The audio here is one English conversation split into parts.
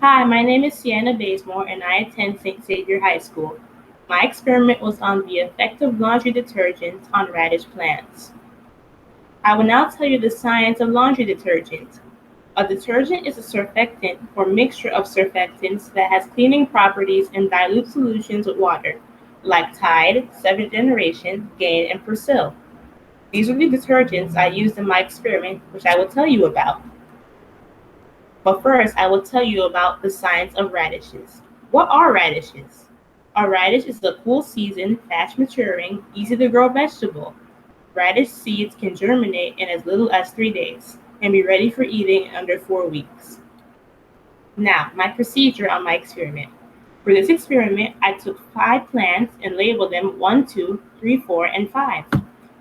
Hi, my name is Cianna Bazemore and I attend St. Xavier High School. My experiment was on the effect of laundry detergents on radish plants. I will now tell you the science of laundry detergent. A detergent is a surfactant or mixture of surfactants that has cleaning properties in dilute solutions with water, like Tide, 7th Generation, Gain, and Persil. These are the detergents I used in my experiment, which I will tell you about. But first, I will tell you about the science of radishes. What are radishes? A radish is a cool season, fast maturing, easy to grow vegetable. Radish seeds can germinate in as little as 3 days and be ready for eating in under 4 weeks. Now, my procedure on my experiment. For this experiment, I took 5 plants and labeled them 1, 2, 3, 4, and 5.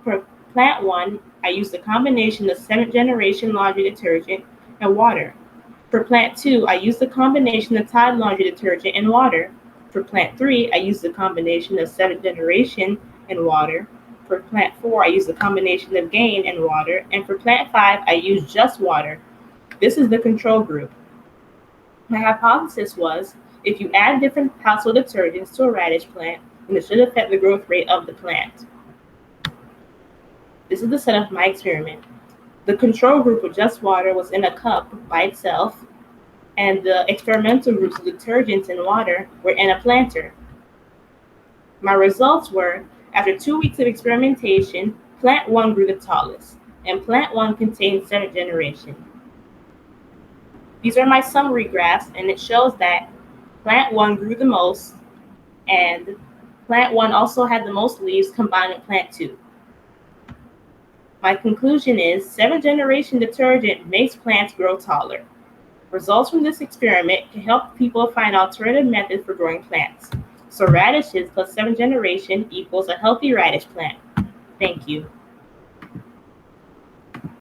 For plant 1, I used a combination of 7th generation laundry detergent and water. For plant 2, I used a combination of Tide laundry detergent and water. For plant 3, I used a combination of 7th generation and water. For plant 4, I used a combination of Gain and water. And for plant 5, I used just water. This is the control group. My hypothesis was, if you add different household detergents to a radish plant, then it should affect the growth rate of the plant. This is the setup of my experiment. The control group with just water was in a cup by itself, and the experimental groups of detergents and water were in a planter. My results were, after 2 weeks of experimentation, plant 1 grew the tallest, and plant 1 contained 7th generation. These are my summary graphs, and it shows that plant 1 grew the most, and plant 1 also had the most leaves combined with plant 2. My conclusion is 7th generation detergent makes plants grow taller. Results from this experiment can help people find alternative methods for growing plants. So radishes plus 7th generation equals a healthy radish plant. Thank you.